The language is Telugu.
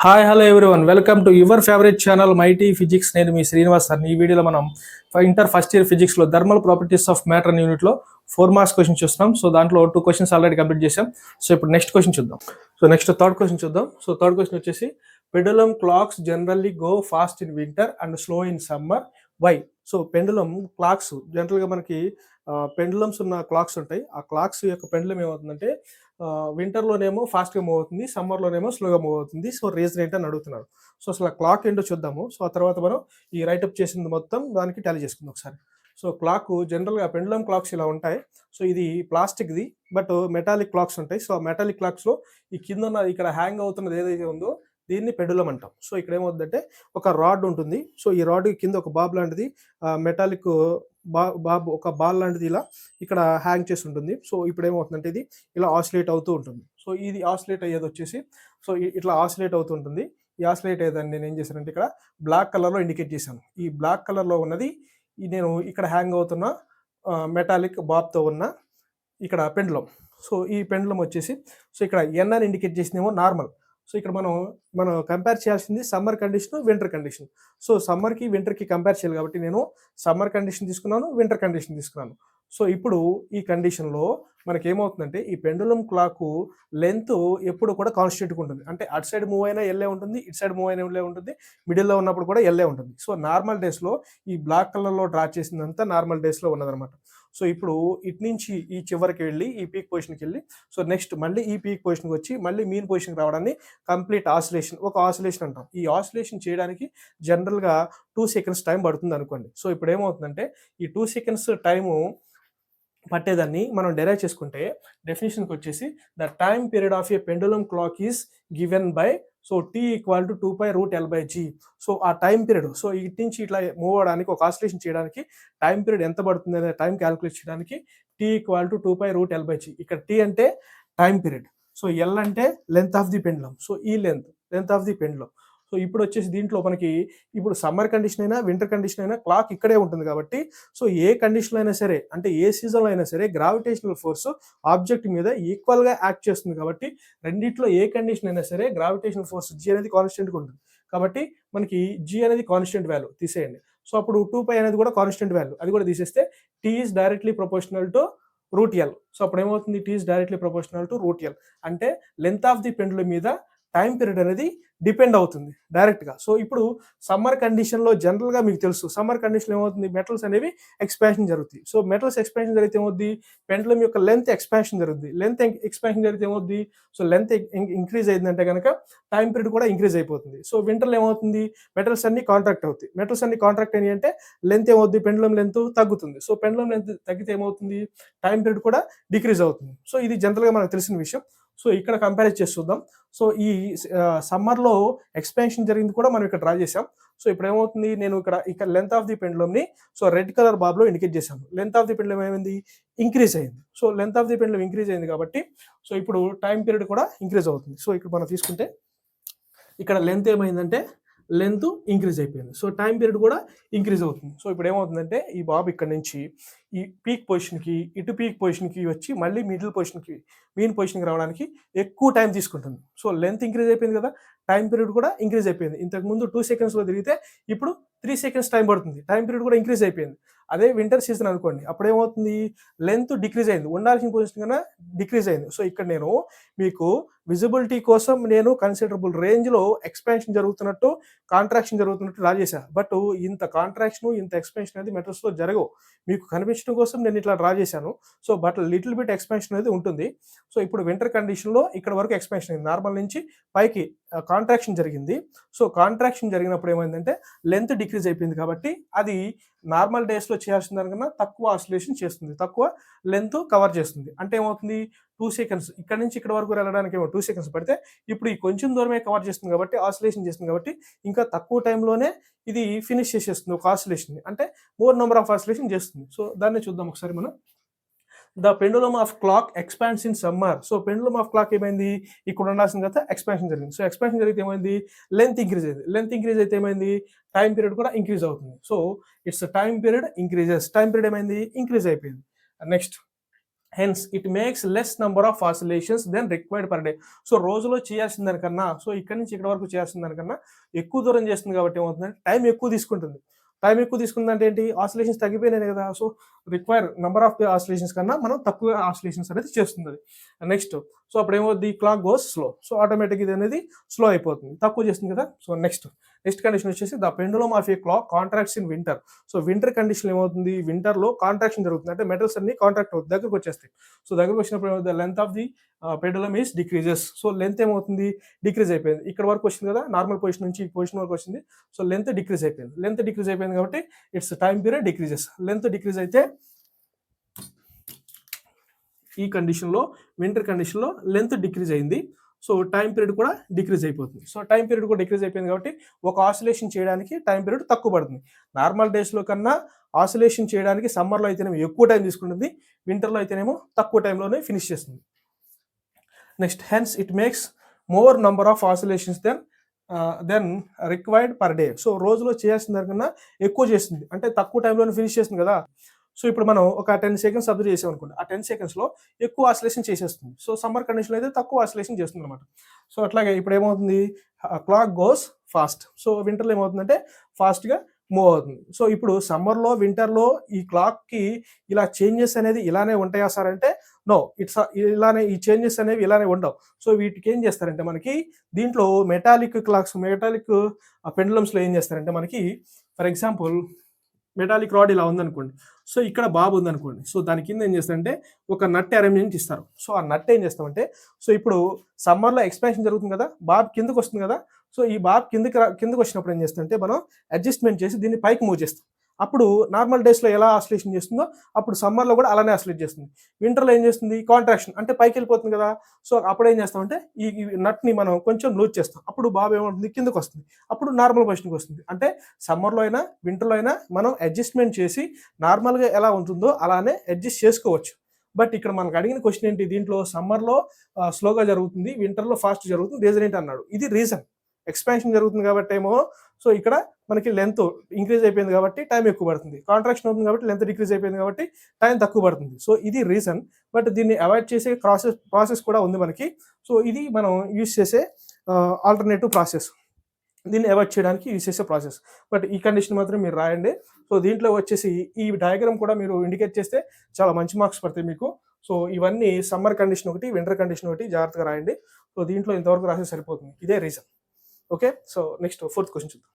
Hi hello everyone, welcome to your favourite channel Mighty Physics. నేను మీ శ్రీనివాస్ సార్. ఈ వీడియోలో మనం ఇంటర్ ఫస్ట్ ఇయర్ ఫిజిక్స్లో థర్మల్ ప్రాపర్టీస్ ఆఫ్ మ్యాటర్ అనే యూనిట్లో 4 మార్క్స్ క్వశ్చన్ చూస్తున్నాం. సో దాంట్లో 2 క్వశ్చన్స్ ఆల్రెడీ కంప్లీట్ చేసాం. సో ఇప్పుడు నెక్స్ట్ క్వశ్చన్ చూద్దాం. సో నెక్స్ట్ థర్డ్ క్వశ్చన్ చూద్దాం. సో థర్డ్ క్వశ్చన్ వచ్చేసి pendulum clocks generally go fast in winter and slow in summer why. So pendulum clocks జనరల్గా మనకి పెండులమ్స్ ఉన్న క్లాక్స్ ఉంటాయి. ఆ క్లాక్స్ యొక్క పెండులం ఏమవుతుందంటే వింటర్లోనేమో ఫాస్ట్గా మూవ్ అవుతుంది, సమ్మర్లోనేమో స్లోగా మూవ్ అవుతుంది. సో రీజన్ ఏంటని అడుగుతున్నారు. సో అసలు ఆ క్లాక్ ఏంటో చూద్దాము. సో ఆ తర్వాత మనం ఈ రైటప్ చేసింది మొత్తం దానికి టాలీ చేసుకుందాం ఒకసారి. సో క్లాక్ జనరల్గా పెండులం క్లాక్స్ ఇలా ఉంటాయి. సో ఇది ప్లాస్టిక్ది బట్ మెటాలిక్ క్లాక్స్ ఉంటాయి. సో ఆ మెటాలిక్ క్లాక్స్లో ఈ కింద ఉన్న ఇక్కడ హ్యాంగ్ అవుతున్నది ఏదైతే ఉందో దీన్ని పెండులం అంటాం. సో ఇక్కడ ఏమవుతుందంటే ఒక రాడ్ ఉంటుంది. సో ఈ రాడ్ కింద ఒక బాబ్ లాంటిది మెటాలిక్ బాబ్ ఒక బాల్ లాంటిది ఇలా ఇక్కడ హ్యాంగ్ చేసి ఉంటుంది. సో ఇప్పుడు ఏమవుతుందంటే ఇది ఇలా ఆసిలేట్ అవుతూ ఉంటుంది. సో ఇది ఆసిలేట్ అయ్యేది వచ్చేసి సో ఇట్లా ఆసిలేట్ అవుతూ ఉంటుంది. ఈ ఆసిలేట్ అయ్యేదాన్ని నేను ఏం చేశానంటే ఇక్కడ బ్లాక్ కలర్లో ఇండికేట్ చేశాను. ఈ బ్లాక్ కలర్లో ఉన్నది నేను ఇక్కడ హ్యాంగ్ అవుతున్న మెటాలిక్ బాబ్తో ఉన్న ఇక్కడ పెండులం. సో ఈ పెండులం వచ్చేసి సో ఇక్కడ ఎన్ అని ఇండికేట్ చేసిందేమో నార్మల్. సో ఇక్కడ మనం కంపేర్ చేయాల్సింది summer condition, winter condition. So సమ్మర్కి వింటర్కి కంపేర్ చేయాలి కాబట్టి నేను సమ్మర్ కండిషన్ తీసుకున్నాను, వింటర్ కండిషన్ తీసుకున్నాను. సో ఇప్పుడు ఈ కండిషన్లో మనకి ఏమవుతుందంటే ఈ పెండులం క్లాక్ లెంత్ ఎప్పుడు కూడా కాన్స్టెంట్గా ఉంటుంది. అంటే అటు సైడ్ మూవ్ అయినా ఎల్లే ఉంటుంది, ఇటు సైడ్ మూవ్ అయినా ఎల్లే ఉంటుంది, మిడిల్లో ఉన్నప్పుడు కూడా ఎల్లే ఉంటుంది. సో నార్మల్ డేస్లో ఈ బ్లాక్ కలర్లో డ్రా చేసిందంతా నార్మల్ డేస్లో ఉన్నదనమాట. సో ఇప్పుడు ఇటు నుంచి ఈ చివరికి వెళ్ళి ఈ పీక్ పొజిషన్కి వెళ్ళి సో నెక్స్ట్ మళ్ళీ ఈ పీక్ పొజిషన్కి వచ్చి మళ్ళీ మీన్ పొజిషన్కి రావడాన్ని కంప్లీట్ ఆసిలేషన్, ఒక ఆసిలేషన్ అంటాం. ఈ ఆసిలేషన్ చేయడానికి జనరల్గా 2 సెకండ్స్ టైం పడుతుంది అనుకోండి. సో ఇప్పుడు ఏమవుతుందంటే ఈ 2 సెకండ్స్ టైము పట్టేదాన్ని మనం డెరైవ్ చేసుకుంటే డెఫినేషన్కి వచ్చేసి the time period of a pendulum clock is given by so T equal to 2π√L/g. So ఆ టైం పీరియడ్ సో ఇటు నుంచి ఇట్లా మూవ్ అవడానికి ఒక ఆసిలేషన్ చేయడానికి టైం పీరియడ్ ఎంత పడుతుంది అనే టైం క్యాలిక్యులేట్ చేయడానికి టీ ఈక్వల్ టు 2π√L/g. ఇక్కడ టీ అంటే టైం పీరియడ్, సో ఎల్ అంటే length of the pendulum. So ఈ length of the pendulum. So ఇప్పుడు వచ్చేసి దీంట్లో మనకి ఇప్పుడు సమ్మర్ కండిషన్ అయినా వింటర్ కండిషన్ అయినా క్లాక్ ఇక్కడే ఉంటుంది కాబట్టి సో ఏ కండిషన్లో అయినా సరే అంటే ఏ సీజన్లో అయినా సరే గ్రావిటేషనల్ ఫోర్స్ ఆబ్జెక్ట్ మీద ఈక్వల్గా యాక్ట్ చేస్తుంది. కాబట్టి రెండిట్లో ఏ కండిషన్ అయినా సరే గ్రావిటేషనల్ ఫోర్స్ జీ అనేది కాన్స్టెంట్గా ఉంటుంది. కాబట్టి మనకి జీ అనేది కాన్స్టెంట్ వాల్యూ తీసేయండి. సో అప్పుడు 2π అనేది కూడా కాన్స్టెంట్ వాల్యూ, అది కూడా తీసేస్తే T is directly proportional to √L. So అప్పుడు ఏమవుతుంది, T is directly proportional to √L అంటే లెంత్ ఆఫ్ ది పెండులం మీద టైం పీరియడ్ అనేది డిపెండ్ అవుతుంది డైరెక్ట్గా. సో ఇప్పుడు సమ్మర్ కండిషన్లో జనరల్గా మీకు తెలుసు సమ్మర్ కండిషన్లో ఏమవుతుంది, మెటల్స్ అనేవి ఎక్స్పాన్షన్ జరుగుతుంది. సో మెటల్స్ ఎక్స్పాన్షన్ జరిగితే ఏమవుద్ది, పెండులం యొక్క లెంత్ ఎక్స్పాన్షన్ జరుగుతుంది. లెంత్ ఎక్స్పాన్షన్ జరిగితే ఏమవుద్ది, సో లెంత్ ఇంక్రీజ్ అయిందంటే కనుక టైం పీరియడ్ కూడా ఇంక్రీజ్ అయిపోతుంది. సో వింటర్లో ఏమవుతుంది, మెటల్స్ అన్ని కాంట్రాక్ట్ అవుతాయి. మెటల్స్ అన్ని కాంట్రాక్ట్ అయినాయి అంటే లెంత్ ఏమవుద్ది, పెండులం లెంత్ తగ్గుతుంది. సో పెండులం లెంత్ తగ్గితే ఏమవుతుంది, టైం పీరియడ్ కూడా డిక్రీజ్ అవుతుంది. సో ఇది జనరల్గా మనకు తెలిసిన విషయం. సో ఇక్కడ కంపేర్ చేసి చూద్దాం. సో ఈ సమ్మర్లో ఎక్స్పాన్షన్ జరిగింది కూడా మనం ఇక్కడ డ్రా చేసాం. సో ఇప్పుడు ఏమవుతుంది, నేను ఇక్కడ లెంత్ ఆఫ్ ది పెండులంని సో రెడ్ కలర్ బాబ్లో ఇండికేట్ చేశాను. లెంత్ ఆఫ్ ది పెండులం ఏమైంది, ఇంక్రీజ్ అయింది. So length of the pendulum increase అయింది కాబట్టి సో ఇప్పుడు టైం పీరియడ్ కూడా ఇంక్రీజ్ అవుతుంది. సో ఇక్కడ మనం తీసుకుంటే ఇక్కడ లెంత్ ఏమైందంటే లెంత్ ఇంక్రీజ్ అయిపోయింది. సో టైం పీరియడ్ కూడా ఇంక్రీజ్ అవుతుంది. సో ఇప్పుడు ఏమవుతుందంటే ఈ బాబు ఇక్కడ నుంచి ఈ పీక్ పొజిషన్కి ఇటు పీక్ పొజిషన్కి వచ్చి మళ్ళీ మిడిల్ పొజిషన్కి మీన్ పొజిషన్కి రావడానికి ఎక్కువ టైం తీసుకుంటుంది. సో లెంత్ ఇంక్రీజ్ అయిపోయింది కదా, టైం పీరియడ్ కూడా ఇంక్రీజ్ అయిపోయింది. ఇంతకుముందు 2 సెకండ్స్లో తిరిగితే ఇప్పుడు 3 సెకండ్స్ టైం పడుతుంది. టైం పీరియడ్ కూడా ఇంక్రీజ్ అయిపోయింది. అదే వింటర్ సీజన్ అనుకోండి, అప్పుడు ఏమవుతుంది, లెంత్ డిక్రీజ్ అయింది, ఉండాల్సిన పొజిషన్ కన్నా డిక్రీజ్ అయింది. సో ఇక్కడ నేను మీకు విజిబిలిటీ కోసం నేను కన్సిడరబుల్ రేంజ్లో ఎక్స్పాన్షన్ జరుగుతున్నట్టు కాంట్రాక్షన్ జరుగుతున్నట్టు డ్రా చేశాను. బట్ ఇంత కాంట్రాక్షన్ ఇంత ఎక్స్పాన్షన్ అనేది మెటల్స్లో జరగవు. మీకు కనిపించడం కోసం నేను ఇట్లా డ్రా చేశాను. So but little bit expansion అనేది ఉంటుంది. సో ఇప్పుడు వింటర్ కండిషన్లో ఇక్కడ వరకు ఎక్స్పాన్షన్ అయింది, నార్మల్ నుంచి పైకి కాంట్రాక్షన్ జరిగింది. సో కాంట్రాక్షన్ జరిగినప్పుడు ఏమైందంటే లెంత్ డిక్రీజ్ అయిపోయింది కాబట్టి అది నార్మల్ డేస్లో చేయాల్సిన దానికన్నా తక్కువ ఆసిలేషన్ చేస్తుంది, తక్కువ లెంత్ కవర్ చేస్తుంది. అంటే ఏమవుతుంది, 2 సెకండ్స్ ఇక్కడ నుంచి ఇక్కడ వరకు వెళ్ళడానికి ఏమో 2 సెకండ్స్ పడితే ఇప్పుడు ఈ కొంచెం దూరమే కవర్ చేస్తుంది కాబట్టి ఆసిలేషన్ చేస్తుంది కాబట్టి ఇంకా తక్కువ టైంలోనే ఇది ఫినిష్ చేసేస్తుంది ఒక ఆసిలేషన్, అంటే మోర్ నెంబర్ ఆఫ్ ఆసిలేషన్ చేస్తుంది. సో దాన్ని చూద్దాం ఒకసారి మనం. The pendulum of clock expanse in summer. So pendulum of clock ఏమైంది, ఇక్కడ ఉండాల్సిన కదా ఎక్స్పాన్షన్ జరిగింది. సో ఎక్స్పాన్షన్ జరిగితే ఏమైంది, లెంత్ ఇంక్రీజ్ అయింది. లెంత్ ఇంక్రీజ్ అయితే ఏమైంది, టైం పీరియడ్ కూడా ఇంక్రీజ్ అవుతుంది. So it's time period increases, time period ఏమైంది, ఇంక్రీజ్ అయిపోయింది. Next hence it makes less number of oscillations then required per day. So రోజులో చేయాల్సిన దానికన్నా, సో ఇక్కడ నుంచి ఇక్కడ వరకు చేయాల్సిన దానికన్నా ఎక్కువ దూరం చేస్తుంది కాబట్టి ఏమవుతుందంటే టైం ఎక్కువ తీసుకుంటుంది. టైం ఎక్కువ తీసుకుందంటే ఏంటి, ఆసిలేషన్స్ తగ్గిపోయినాయి కదా. So require number of oscillations కన్నా మనం తక్కువ ఆసిలేషన్స్ అనేది చేస్తుంది అది. నెక్స్ట్ సో అప్పుడు ఏమవుతుంది, clock goes slow. So automatic ఇది అనేది స్లో అయిపోతుంది, తక్కువ చేస్తుంది కదా. సో నెక్స్ట్ కండిషన్ వచ్చేసి the pendulum of a clock contracts in winter. So winter condition ఏమవుతుంది, వింటర్లో కాంట్రాక్షన్ జరుగుతుంది, అంటే మెటల్స్ అన్ని కాంట్రాక్ట్ అవుతుంది, దగ్గరకు వచ్చేస్తాయి. సో దగ్గరకు వచ్చినప్పుడు ఏమవుతుంది, length of the pendulum is decreases. So length ఏమవుతుంది, డిక్రీజ్ అయిపోయింది. ఇక్కడ వరకు వచ్చింది కదా, నార్మల్ పొజిషన్ నుంచి ఈ పొజిషన్ వరకు వచ్చింది. సో లెంత్ డిక్రీజ్ అయిపోయింది. లెంత్ డిక్రీజ్ అయిపోయింది కాబట్టి it's time period decreases. Length decrease అయితే ఈ కండిషన్లో, వింటర్ కండిషన్లో లెంత్ డిక్రీజ్ అయింది. సో టైం పీరియడ్ కూడా డిక్రీజ్ అయిపోతుంది. సో టైం పీరియడ్ కూడా డిక్రీజ్ అయిపోయింది కాబట్టి ఒక ఆసిలేషన్ చేయడానికి టైం పీరియడ్ తక్కువ పడుతుంది. నార్మల్ డేస్లో కన్నా ఆసిలేషన్ చేయడానికి సమ్మర్లో అయితేనేమో ఎక్కువ టైం తీసుకుంటుంది, వింటర్లో అయితేనేమో తక్కువ టైంలోనే ఫినిష్ చేస్తుంది. Next hence it makes more number of oscillations then required per day. So రోజులో చేయాల్సిన దానికన్నా ఎక్కువ చేస్తుంది, అంటే తక్కువ టైంలోనే ఫినిష్ చేస్తుంది కదా. సో ఇప్పుడు మనం ఒక 10 సెకండ్స్ అబ్జర్వ్ చేసాం అనుకోండి, ఆ 10 సెకండ్స్లో ఎక్కువ ఆసిలేషన్ చేసేస్తుంది. సో సమ్మర్ కండిషన్లో అయితే తక్కువ ఆసిలేషన్ చేస్తుంది అనమాట. సో అట్లాగే ఇప్పుడు ఏమవుతుంది, క్లాక్ గోస్ ఫాస్ట్. సో వింటర్లో ఏమవుతుందంటే ఫాస్ట్గా మూవ్ అవుతుంది. సో ఇప్పుడు సమ్మర్లో, వింటర్లో ఈ క్లాక్కి ఇలా చేంజెస్ అనేది ఇలానే ఉంటాయా సార్ అంటే నో, ఇట్స్ ఇలానే, ఈ చేంజెస్ అనేవి ఇలానే ఉండవు. సో వీటికి ఏం చేస్తారంటే మనకి దీంట్లో మెటాలిక్ క్లాక్స్, మెటాలిక్ పెండులమ్స్లో ఏం చేస్తారంటే మనకి ఫర్ ఎగ్జాంపుల్ మెటాలిక్ రాడ్ ఇలా ఉందనుకోండి, సో ఇక్కడ బాబు ఉందనుకోండి, సో దాని కింద ఏం చేస్తారంటే ఒక నట్ అరేంజ్మెంట్ ఇస్తారు. సో ఆ నట్ ఏం చేస్తామంటే, సో ఇప్పుడు సమ్మర్లో ఎక్స్పాన్షన్ జరుగుతుంది కదా, బాబు కిందకు వస్తుంది కదా. సో ఈ బాబు కిందకి వచ్చినప్పుడు ఏం చేస్తుంటే మనం అడ్జస్ట్మెంట్ చేసి దీన్ని పైకి మూవ్ చేస్తాం. అప్పుడు నార్మల్ డేస్లో ఎలా ఆసిలేషన్ చేస్తుందో అప్పుడు సమ్మర్లో కూడా అలానే ఆసిలేట్ చేస్తుంది. వింటర్లో ఏం చేస్తుంది, కాంట్రాక్షన్, అంటే పైకి వెళ్ళిపోతుంది కదా. సో అప్పుడు ఏం చేస్తామంటే ఈ నట్ని మనం కొంచెం లూజ్ చేస్తాం, అప్పుడు బాబు ఏమవుతుంది, కిందకు వస్తుంది, అప్పుడు నార్మల్ పొజిషన్కి వస్తుంది. అంటే సమ్మర్లో అయినా వింటర్లో అయినా మనం అడ్జస్ట్మెంట్ చేసి నార్మల్గా ఎలా ఉంటుందో అలానే అడ్జస్ట్ చేసుకోవచ్చు. బట్ ఇక్కడ మనకు అడిగిన క్వశ్చన్ ఏంటి, దీంట్లో సమ్మర్లో స్లోగా జరుగుతుంది, వింటర్లో ఫాస్ట్ జరుగుతుంది, రీజన్ ఏంటి అన్నాడు. ఇది రీజన్, ఎక్స్పాన్షన్ జరుగుతుంది కాబట్టి ఏమో. సో ఇక్కడ మనకి లెంత్ ఇంక్రీజ్ అయిపోయింది కాబట్టి టైం ఎక్కువ పడుతుంది, కాంట్రాక్షన్ అవుతుంది కాబట్టి లెంత్ డిక్రీజ్ అయిపోయింది కాబట్టి టైం తక్కువ పడుతుంది. సో ఇది రీజన్. బట్ దీన్ని అవాయిడ్ చేసే ప్రాసెస్ కూడా ఉంది మనకి. సో ఇది మనం యూజ్ చేసే ఆల్టర్నేటివ్ ప్రాసెస్, దీన్ని అవాయిడ్ చేయడానికి యూజ్ చేసే ప్రాసెస్. బట్ ఈ కండిషన్ మాత్రం మీరు రాయండి. సో దీంట్లో వచ్చేసి ఈ డయాగ్రామ్ కూడా మీరు ఇండికేట్ చేస్తే చాలా మంచి మార్క్స్ పడతాయి మీకు. సో ఇవన్నీ సమ్మర్ కండిషన్ ఒకటి, వింటర్ కండిషన్ ఒకటి జాగ్రత్తగా రాయండి. సో దీంట్లో ఇంతవరకు రాసే సరిపోతుంది, ఇదే reason. Okay, so next 4th question చూద్దాం.